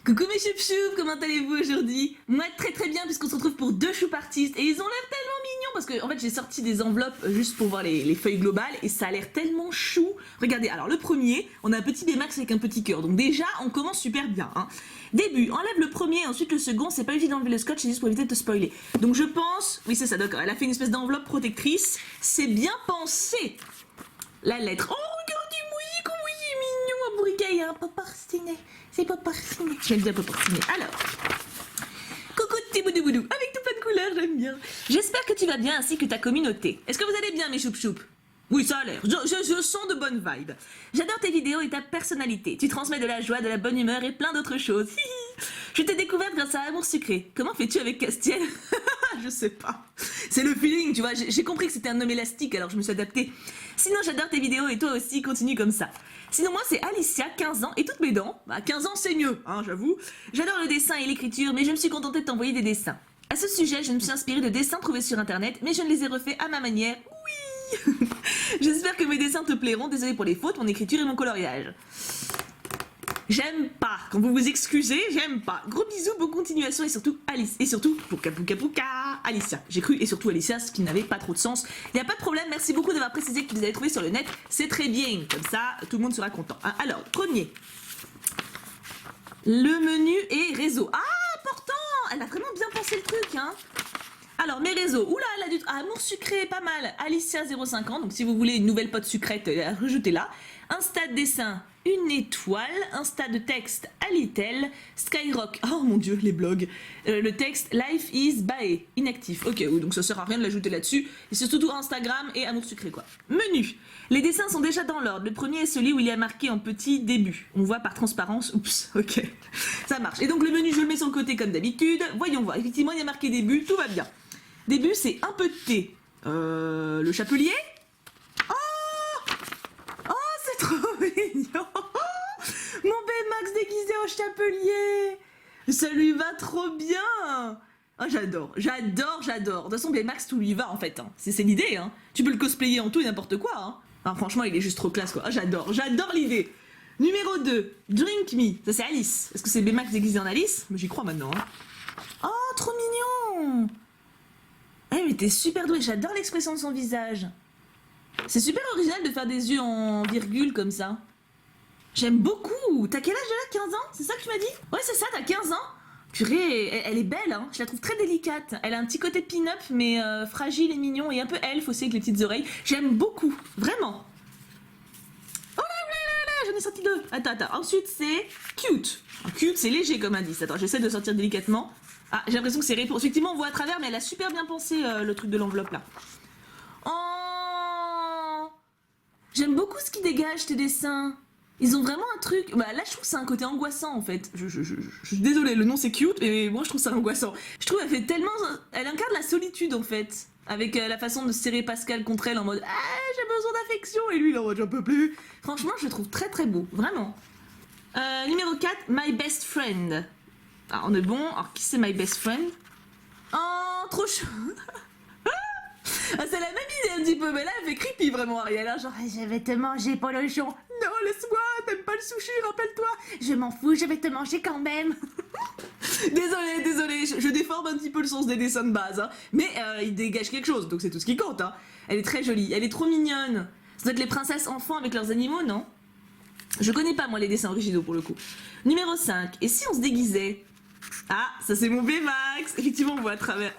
Coucou mes choup-choup, comment allez-vous aujourd'hui? Moi très très bien puisqu'on se retrouve pour deux choup artistes et ils ont l'air tellement mignons parce que en fait j'ai sorti des enveloppes juste pour voir les feuilles globales et ça a l'air tellement chou. Regardez, alors le premier, on a un petit Baymax avec un petit cœur, donc déjà on commence super bien. Hein. Début, enlève le premier, ensuite le second, c'est pas évident d'enlever le scotch, c'est juste pour éviter de te spoiler. Donc je pense, oui c'est ça, d'accord, elle a fait une espèce d'enveloppe protectrice, c'est bien pensé. La lettre, oh regardez, mouillé, comme mouillé, mignon, bourricaille, hein, pas parciné. C'est pas parciné. J'aime bien pas parciné. Alors, coucou petit boudou avec tout plein de couleurs, j'aime bien. J'espère que tu vas bien ainsi que ta communauté. Est-ce que vous allez bien mes choup-choup? Oui, ça a l'air. Je sens de bonnes vibes. J'adore tes vidéos et ta personnalité. Tu transmets de la joie, de la bonne humeur et plein d'autres choses. Je t'ai découverte grâce à Amour Sucré. Comment fais-tu avec Castiel? Je sais pas. C'est le feeling, tu vois. J'ai compris que c'était un homme élastique, alors je me suis adaptée. Sinon, j'adore tes vidéos et toi aussi, continue comme ça. Sinon, moi, c'est Alicia, 15 ans, et toutes mes dents. Bah, 15 ans, c'est mieux, hein, j'avoue. J'adore le dessin et l'écriture, mais je me suis contentée de t'envoyer des dessins. À ce sujet, je me suis inspirée de dessins trouvés sur internet, mais je ne les ai refaits à ma manière. Oui. J'espère que mes dessins te plairont. Désolée pour les fautes, mon écriture et mon coloriage. J'aime pas. Quand vous vous excusez, j'aime pas. Gros bisous, bonne continuation et surtout Alice. Et surtout, pouka pouka pouka, Alicia. J'ai cru et surtout Alicia, ce qui n'avait pas trop de sens. Il n'y a pas de problème, merci beaucoup d'avoir précisé que tu les avais trouvés sur le net. C'est très bien, comme ça, tout le monde sera content. Hein. Alors, premier. Le menu et réseau. Ah, important. Elle a vraiment bien pensé le truc, hein. Alors, mes réseaux. Oula, elle a du... Ah, Amour Sucré, pas mal. Alicia, 0,5 ans. Donc, si vous voulez une nouvelle pote sucrète, rejetez-la. Insta de dessin, une étoile. Insta de texte, Alitel. Skyrock, oh mon dieu, les blogs. Le texte, Life is Bae, inactif. Ok, oui, donc ça sert à rien de l'ajouter là-dessus. Et c'est surtout Instagram et Amour Sucré, quoi. Menu. Les dessins sont déjà dans l'ordre. Le premier est celui où il y a marqué en petit début. On voit par transparence. Oups, ok. Ça marche. Et donc, le menu, je le mets sur le côté comme d'habitude. Voyons voir. Effectivement, il y a marqué début, tout va bien. Début, c'est un peu de thé. Le chapelier. Oh, c'est trop mignon. Mon Baymax déguisé en chapelier. Ça lui va trop bien. Ah, j'adore. De toute façon, Baymax, tout lui va, en fait. Hein. C'est l'idée. Hein. Tu peux le cosplayer en tout et n'importe quoi. Hein. Enfin, franchement, il est juste trop classe, quoi. Ah, j'adore l'idée. Numéro 2, Drink Me. Ça, c'est Alice. Est-ce que c'est Baymax déguisé en Alice? J'y crois maintenant. Hein. Oh, trop mignon. Eh mais t'es super douée, j'adore l'expression de son visage. C'est super original de faire des yeux en virgule comme ça. J'aime beaucoup. T'as quel âge là? 15 ans? C'est ça que tu m'as dit? Ouais c'est ça, t'as 15 ans. Purée, elle est belle hein, je la trouve très délicate. Elle a un petit côté pin-up mais fragile et mignon et un peu elfe aussi avec les petites oreilles. J'aime beaucoup, vraiment. Oh là, j'en ai sorti deux. Attends, ensuite c'est cute. Cute c'est léger comme indice. Attends, j'essaie de sortir délicatement. Ah, j'ai l'impression que c'est réponse. Effectivement, on voit à travers, mais elle a super bien pensé le truc de l'enveloppe là. Oh, j'aime beaucoup ce qui dégage tes dessins. Ils ont vraiment un truc. Bah là, je trouve que c'est un côté angoissant en fait. Je suis désolée, le nom c'est cute, mais moi je trouve ça angoissant. Je trouve qu'elle fait tellement. Elle incarne la solitude en fait. Avec la façon de serrer Pascal contre elle en mode ah, j'ai besoin d'affection. Et lui, il est en mode j'en peux plus. Franchement, je le trouve très très beau, vraiment. Numéro 4, My Best Friend. Ah, on est bon. Alors, qui c'est My Best Friend? Oh, trop chaud. Ah, c'est la même idée un petit peu, mais là, elle fait creepy vraiment, Ariel. Hein, genre, je vais te manger, Polochon. Non, laisse-moi, t'aimes pas le sushi, rappelle-toi. Je m'en fous, je vais te manger quand même. Désolée, je déforme un petit peu le sens des dessins de base. Hein, mais il dégage quelque chose, donc c'est tout ce qui compte. Hein. Elle est très jolie, elle est trop mignonne. Ça doit être les princesses enfants avec leurs animaux, non? Je connais pas, moi, les dessins originaux, pour le coup. Numéro 5, et si on se déguisait? Ah, ça c'est mon Baymax. Effectivement, on voit à travers.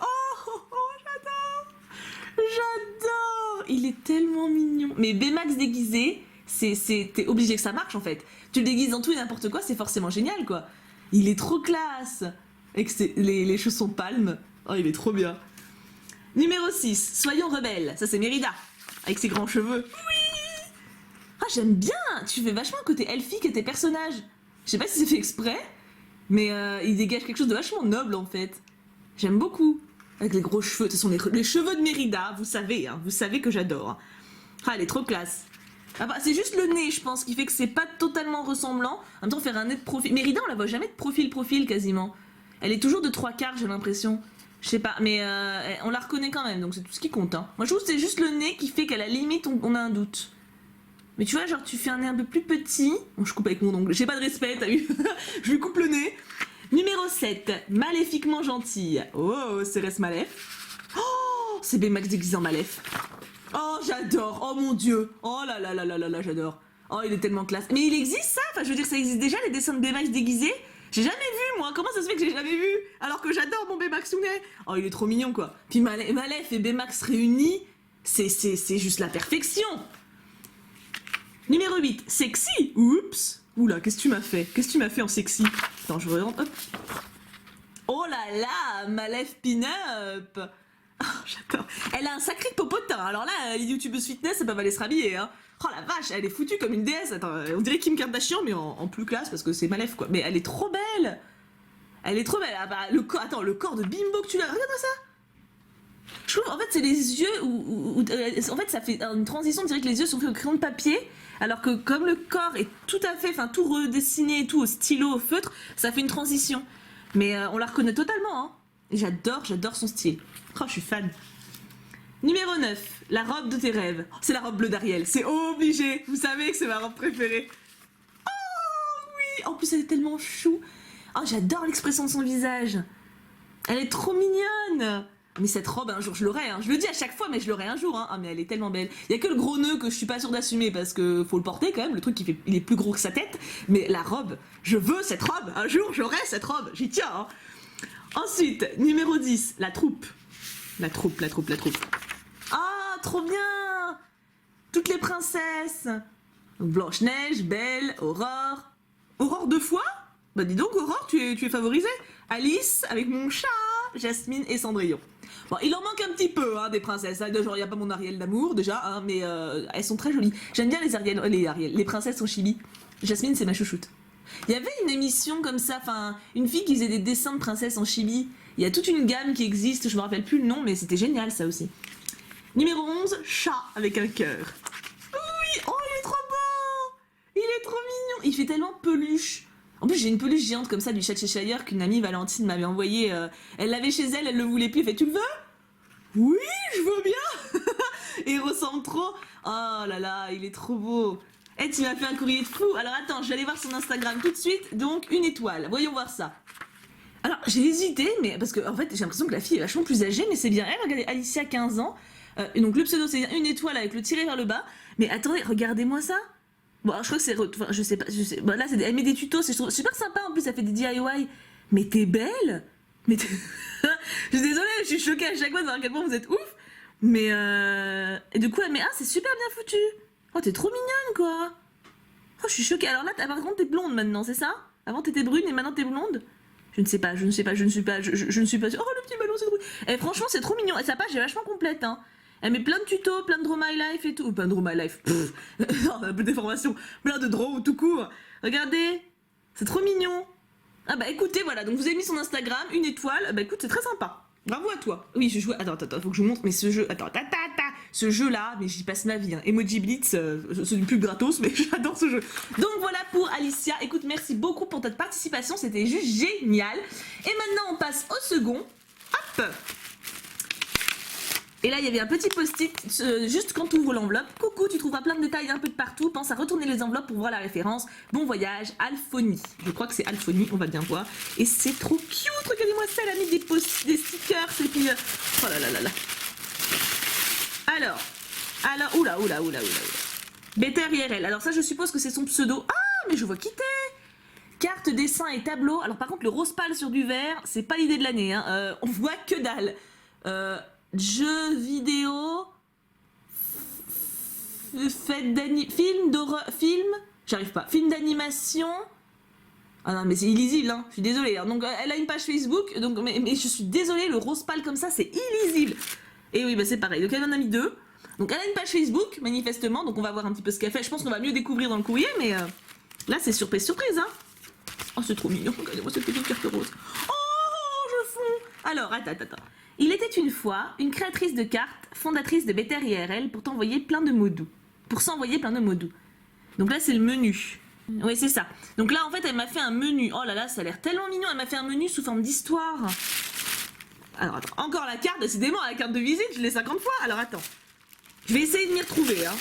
J'adore. Il est tellement mignon. Mais Baymax déguisé, t'es obligé que ça marche en fait. Tu le déguises en tout et n'importe quoi, c'est forcément génial quoi. Il est trop classe. Avec les chaussons palmes. Oh, il est trop bien. Numéro 6, Soyons rebelles. Ça c'est Mérida. Avec ses grands cheveux. Oui. Ah, j'aime bien. Tu fais vachement un côté elfique à tes personnages. Je sais pas si c'est fait exprès. Mais il dégage quelque chose de vachement noble en fait. J'aime beaucoup. Avec les gros cheveux. Ce sont les cheveux de Mérida, vous savez. Hein, vous savez que j'adore. Ah, elle est trop classe. Ah bah, c'est juste le nez, je pense, qui fait que c'est pas totalement ressemblant. En même temps, faire un nez de profil. Mérida, on la voit jamais de profil quasiment. Elle est toujours de 3/4, j'ai l'impression. Je sais pas, mais on la reconnaît quand même, donc c'est tout ce qui compte. Hein. Moi, je trouve que c'est juste le nez qui fait qu'à la limite, on a un doute. Mais tu vois, genre, tu fais un nez un peu plus petit. Bon, je coupe avec mon ongle. J'ai pas de respect, t'as vu? Je lui coupe le nez. 7, maléfiquement gentille. Oh, Cérès Malef. Oh, c'est Baymax déguisé en Malef. Oh, j'adore. Oh mon dieu. Oh là là là là là là, j'adore. Oh, il est tellement classe. Mais il existe ça? Enfin, je veux dire, ça existe déjà, les dessins de Baymax déguisés? J'ai jamais vu, moi. Comment ça se fait que j'ai jamais vu? Alors que j'adore mon Baymax Sounet. Oh, il est trop mignon, quoi. Puis Malef et Baymax réunis, c'est juste la perfection. Numéro 8, sexy. Oups. Oula, qu'est-ce que tu m'as fait? Qu'est-ce que tu m'as fait en sexy? Attends, je regarde. Hop. Oh là là, Malef pin-up. Oh, j'adore. Elle a un sacré popotin. Alors là, les youtubeuses fitness, elles peuvent aller se rhabiller, hein. Oh la vache, elle est foutue comme une déesse. Attends, on dirait Kim Kardashian, mais en plus classe, parce que c'est Malef, quoi. Mais elle est trop belle. Elle est trop belle. Ah bah, attends, le corps de Bimbo que tu l'as. Regarde-moi ça. Je trouve, en fait, c'est les yeux en fait, ça fait une transition. On dirait que les yeux sont faits au crayon de papier. Alors que comme le corps est tout à fait, enfin, tout redessiné et tout au stylo, au feutre, ça fait une transition. Mais on la reconnaît totalement, hein. J'adore son style. Oh, je suis fan. Numéro 9, la robe de tes rêves. Oh, c'est la robe bleue d'Ariel, c'est obligé. Vous savez que c'est ma robe préférée. Oh oui, en plus elle est tellement chou. Oh, j'adore l'expression de son visage. Elle est trop mignonne. Mais cette robe, un jour, je l'aurai. Hein. Je le dis à chaque fois, mais je l'aurai un jour. Hein. Ah, mais elle est tellement belle. Il y a que le gros nœud que je suis pas sûre d'assumer parce que faut le porter quand même. Le truc, il est plus gros que sa tête. Mais la robe, je veux cette robe. Un jour, j'aurai cette robe. J'y tiens. Hein. Ensuite, numéro 10, la troupe. La troupe. Ah, trop bien. Toutes les princesses. Blanche-Neige, Belle, Aurore. Aurore 2 fois? Bah dis donc, Aurore, tu es favorisée. Alice, avec mon chat, Jasmine et Cendrillon. Bon, il en manque un petit peu, hein, des princesses. Hein. Genre, il n'y a pas mon Ariel d'amour, déjà, hein, mais elles sont très jolies. J'aime bien les princesses en chibi. Jasmine, c'est ma chouchoute. Il y avait une émission comme ça, enfin, une fille qui faisait des dessins de princesses en chibi. Il y a toute une gamme qui existe, je me rappelle plus le nom, mais c'était génial, ça aussi. Numéro 11, chat avec un cœur. Oui, oh, il est trop beau. Il est trop mignon. Il fait tellement peluche. En plus, j'ai une peluche géante comme ça du chat de Cheshire qu'une amie Valentine m'avait envoyé. Elle l'avait chez elle, elle le voulait plus. Elle fait, tu le veux? Oui, je veux bien. Et il ressemble trop. Oh là là, il est trop beau. Eh, tu m'as fait un courrier de fou. Alors attends, je vais aller voir son Instagram tout de suite. Donc, 1 étoile. Voyons voir ça. Alors, j'ai hésité, mais parce que en fait, j'ai l'impression que la fille est vachement plus âgée, mais c'est bien elle. Regardez, Alicia, 15 ans. Et donc, le pseudo, c'est 1 étoile avec le tiré vers le bas. Mais attendez, regardez-moi ça. Bon, alors, je crois que c'est... Enfin, je sais pas. Bon, là, elle met des tutos. C'est super sympa, en plus, ça fait des DIY. Mais t'es belle. Mais je suis désolée, je suis choquée à chaque fois de voir à quel point vous êtes ouf. Mais et du coup, elle met... Ah, c'est super bien foutu. Oh, t'es trop mignonne, quoi. Oh, je suis choquée. Alors là, par contre, t'es blonde maintenant, c'est ça? Avant, t'étais brune et maintenant, t'es blonde? Je ne sais pas, je ne suis pas sûre. Oh, le petit ballon, c'est trop... Et franchement, c'est trop mignon. Et sa page est vachement complète, hein. Elle met plein de tutos, plein de Draw My Life et tout. Plein de Draw My Life. Non, un peu des formations. Plein de draw tout court. Regardez. C'est trop mignon. Ah bah écoutez, voilà. Donc vous avez mis son Instagram, 1 étoile. Bah écoute, c'est très sympa. Bravo à toi. Oui, je joue... Attends, faut que je vous montre. Mais ce jeu... Attends, ce jeu-là, mais j'y passe ma vie. Hein. Emoji Blitz, c'est une pub gratos, mais j'adore ce jeu. Donc voilà pour Alicia. Écoute, merci beaucoup pour ta participation. C'était juste génial. Et maintenant, on passe au second. Hop. Et là, il y avait un petit post-it, juste quand tu ouvres l'enveloppe. Coucou, tu trouveras plein de détails un peu de partout. Pense à retourner les enveloppes pour voir la référence. Bon voyage, Alphonie. Je crois que c'est Alphonie, on va bien voir. Et c'est trop cute, regardez-moi ça, elle a mis des stickers, et puis... Oh là là là là. Alors, oula. Better IRL, alors ça, je suppose que c'est son pseudo. Ah, mais je vois qui t'es. Carte, dessin et tableau. Alors par contre, le rose pâle sur du vert, c'est pas l'idée de l'année. Hein. On voit que dalle. Jeux vidéo, j'arrive pas, film d'animation. Ah non, mais c'est illisible, hein. Je suis désolée. Donc elle a une page Facebook, donc mais je suis désolée, le rose pâle comme ça, c'est illisible. Et oui, bah c'est pareil. Donc elle en a mis 2. Donc elle a une page Facebook, manifestement. Donc on va voir un petit peu ce qu'elle fait. Je pense qu'on va mieux découvrir dans le courrier, mais là c'est surprise, hein. Oh, c'est trop mignon. Regardez-moi cette petite carte rose. Oh, je fonds. Alors, attends. Il était une fois une créatrice de cartes, fondatrice de Better IRL pour s'envoyer plein de mots doux. Donc là, c'est le menu. Oui, c'est ça. Donc là, en fait, elle m'a fait un menu. Oh là là, ça a l'air tellement mignon. Elle m'a fait un menu sous forme d'histoire. Alors, attends. Encore la carte. Décidément, la carte de visite, je l'ai 50 fois. Alors, attends. Je vais essayer de m'y retrouver. Hein.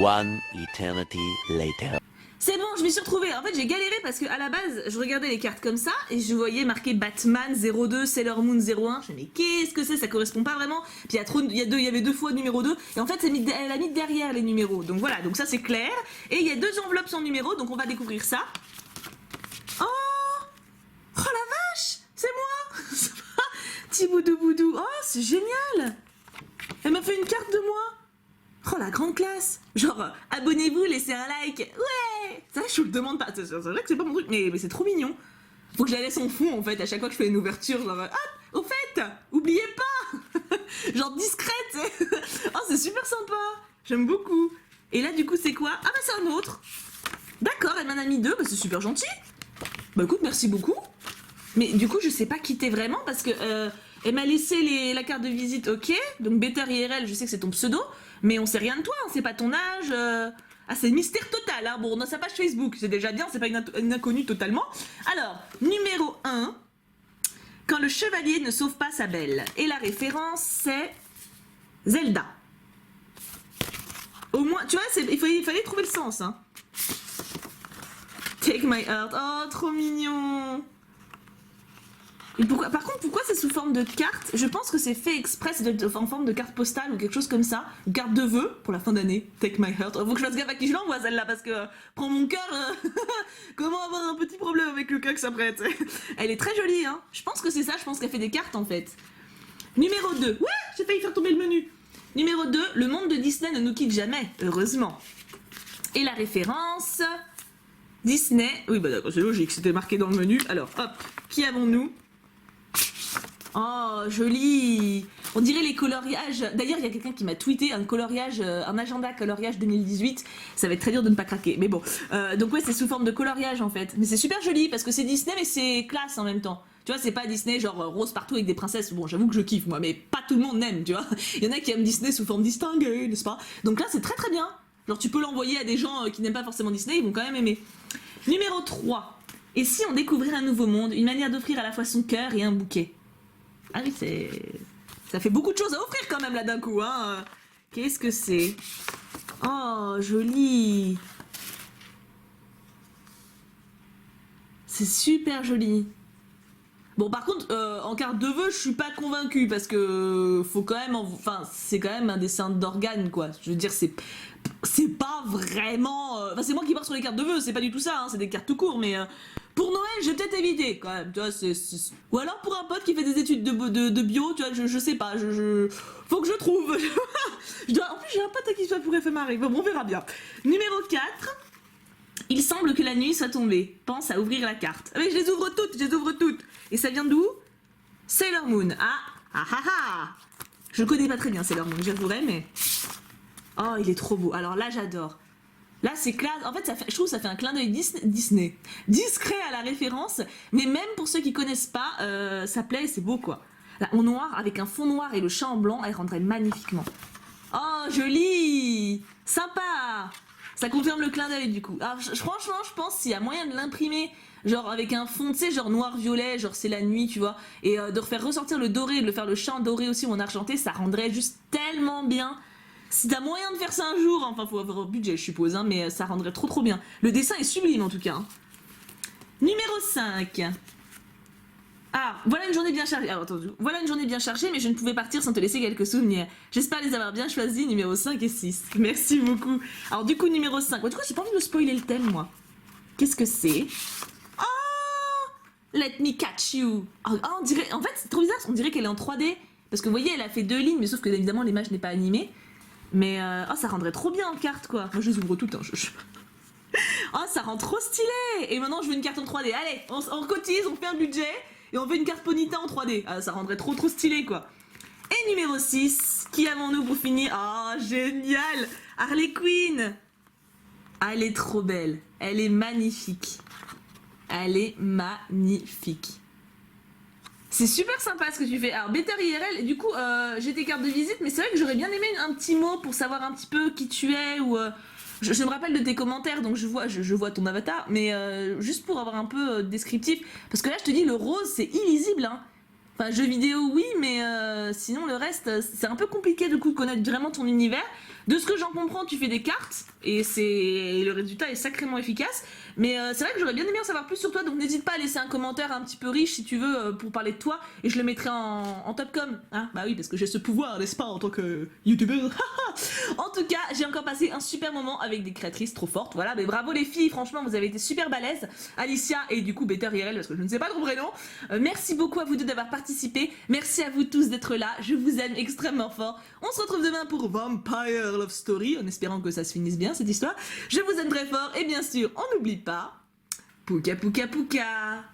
One eternity later. C'est bon, je m'y suis retrouvée. En fait, j'ai galéré parce que à la base, je regardais les cartes comme ça et je voyais marqué Batman 02, Sailor Moon 01. Je me dis, mais qu'est-ce que c'est? Ça correspond pas vraiment. Puis il y avait deux fois numéro 2. Et en fait, elle a mis derrière les numéros. Donc voilà, donc ça c'est clair. Et il y a deux enveloppes sans numéro, donc on va découvrir ça. Oh, oh la vache, c'est moi. Petit boudou boudou. Oh, c'est génial. Elle m'a fait une carte de moi. Oh la grande classe. Genre, abonnez-vous, laissez un like. Ouais. Ça, je vous le demande pas. C'est vrai que c'est pas mon truc, mais c'est trop mignon. Faut que je la laisse en fond, en fait, à chaque fois que je fais une ouverture. Genre, ah, au fait, oubliez pas. Genre discrète. Oh, c'est super sympa. J'aime beaucoup. Et là, du coup, c'est quoi? Ah bah c'est un autre. D'accord, elle m'en a mis deux. Bah c'est super gentil. Bah écoute, merci beaucoup. Mais du coup, je sais pas quitter vraiment parce que elle m'a laissé la carte de visite, ok. Donc Better IRL, je sais que c'est ton pseudo. Mais on sait rien de toi, on sait pas ton âge. Ah, c'est mystère total, hein. Bon, on a sa page Facebook, c'est déjà bien, c'est pas une inconnue totalement. Alors, numéro 1, quand le chevalier ne sauve pas sa belle. Et la référence, c'est Zelda. Au moins, tu vois, il fallait trouver le sens, hein. Take my heart, oh, trop mignon. Et par contre, pourquoi c'est sous forme de carte? Je pense que c'est fait exprès, en forme de carte postale ou quelque chose comme ça. Une carte de vœux pour la fin d'année. Take my heart. Faut que je fasse gaffe à qui je l'envoie celle-là parce que prends mon cœur. Comment avoir un petit problème avec le cas que ça prête? Elle est très jolie, hein. Je pense que c'est ça, je pense qu'elle fait des cartes en fait. Numéro 2. Ouais, j'ai failli faire tomber le menu. Numéro 2, le monde de Disney ne nous quitte jamais, heureusement. Et la référence Disney. Oui, bah d'accord, c'est logique, c'était marqué dans le menu. Alors, hop, qui avons-nous? Oh, joli. On dirait les coloriages. D'ailleurs, il y a quelqu'un qui m'a tweeté un coloriage, un agenda coloriage 2018. Ça va être très dur de ne pas craquer. Mais bon. Donc ouais, c'est sous forme de coloriage en fait. Mais c'est super joli parce que c'est Disney, mais c'est classe en même temps. Tu vois, c'est pas Disney genre rose partout avec des princesses. Bon, j'avoue que je kiffe moi, mais pas tout le monde n'aime, tu vois. Il y en a qui aiment Disney sous forme distinguée, n'est-ce pas? Donc là, c'est très très bien. Genre, tu peux l'envoyer à des gens qui n'aiment pas forcément Disney, ils vont quand même aimer. Numéro 3. Et si on découvrait un nouveau monde, une manière d'offrir à la fois son cœur et un bouquet? Ah oui, ça fait beaucoup de choses à offrir quand même là d'un coup, hein. Qu'est-ce que c'est? Oh, joli. C'est super joli. Bon, par contre, en carte de vœux, je suis pas convaincue parce que faut quand même, enfin, c'est quand même un dessin d'organe, quoi. Je veux dire, c'est pas vraiment. Enfin, c'est moi qui pars sur les cartes de vœux, c'est pas du tout ça, hein, c'est des cartes tout court, mais pour Noël, je vais peut-être éviter quand même. Tu vois, ou alors pour un pote qui fait des études de bio, tu vois, je sais pas, faut que je trouve. En plus, j'ai un pote à qui ça pourrait faire marrer. Bon, on verra bien. Numéro 4. Il semble que la nuit soit tombée. Pense à ouvrir la carte. Ah oui, je les ouvre toutes. Et ça vient d'où? Sailor Moon. Ah. Je connais pas très bien Sailor Moon, j'avouerai, mais... Oh, il est trop beau. Alors là, j'adore. Là, c'est classe. En fait, je trouve que ça fait un clin d'œil Disney. Discret à la référence, mais même pour ceux qui connaissent pas, ça plaît, c'est beau, quoi. Là, en noir, avec un fond noir et le chat en blanc, elle rendrait magnifiquement. Oh, joli. Sympa. Ça confirme le clin d'œil, du coup. Alors, franchement, je pense s'il y a moyen de l'imprimer, genre avec un fond, tu sais, genre noir-violet, genre c'est la nuit, tu vois, et de refaire ressortir le doré, de le faire le chat en doré aussi ou en argenté, ça rendrait juste tellement bien. Si t'as moyen de faire ça un jour, enfin faut avoir un budget je suppose, hein, mais ça rendrait trop bien. Le dessin est sublime en tout cas. Hein. Numéro 5. Ah, voilà une journée bien chargée. Alors attends, voilà une journée bien chargée, mais je ne pouvais partir sans te laisser quelques souvenirs. J'espère les avoir bien choisis, numéro 5 et 6. Merci beaucoup. Alors du coup, numéro 5. Du coup, j'ai pas envie de spoiler le thème, moi. Qu'est-ce que c'est? Oh, let me catch you. Oh, on dirait... En fait, c'est trop bizarre, on dirait qu'elle est en 3D. Parce que vous voyez, elle a fait 2 lignes, mais sauf que évidemment, l'image n'est pas animée. Mais oh, ça rendrait trop bien en carte, quoi. Moi, je les ouvre toutes. Hein. Oh, ça rend trop stylé. Et maintenant, je veux une carte en 3D. Allez, on cotise, on fait un budget. Et on veut une carte Ponyta en 3D. Ah, ça rendrait trop stylé, quoi. Et numéro 6. Qui avons-nous pour finir? Oh, génial. Harley Quinn. Ah, elle est trop belle. Elle est magnifique. Elle est magnifique. C'est super sympa ce que tu fais. Alors, Better IRL, et du coup, j'ai tes cartes de visite, mais c'est vrai que j'aurais bien aimé un petit mot pour savoir un petit peu qui tu es, ou... Je me rappelle de tes commentaires, donc je vois ton avatar, mais juste pour avoir un peu descriptif, parce que là, je te dis, le rose, c'est illisible, hein. Enfin, jeux vidéo, oui, mais sinon le reste, c'est un peu compliqué du coup de connaître vraiment ton univers. De ce que j'en comprends, tu fais des cartes et le résultat est sacrément efficace. Mais c'est vrai que j'aurais bien aimé en savoir plus sur toi, donc n'hésite pas à laisser un commentaire un petit peu riche si tu veux pour parler de toi et je le mettrai en top com. Hein, bah oui, parce que j'ai ce pouvoir, n'est-ce pas, en tant que youtubeur. En tout cas, j'ai encore passé un super moment avec des créatrices trop fortes. Voilà, mais bravo les filles, franchement, vous avez été super balèzes. Alicia et du coup Better IRL, parce que je ne sais pas ton prénom. Merci beaucoup à vous deux d'avoir participé. Merci à vous tous d'être là. Je vous aime extrêmement fort. On se retrouve demain pour Vampire Love Story, en espérant que ça se finisse bien cette histoire. Je vous aime très fort et bien sûr, on n'oublie pas. Pouka pouka pouka.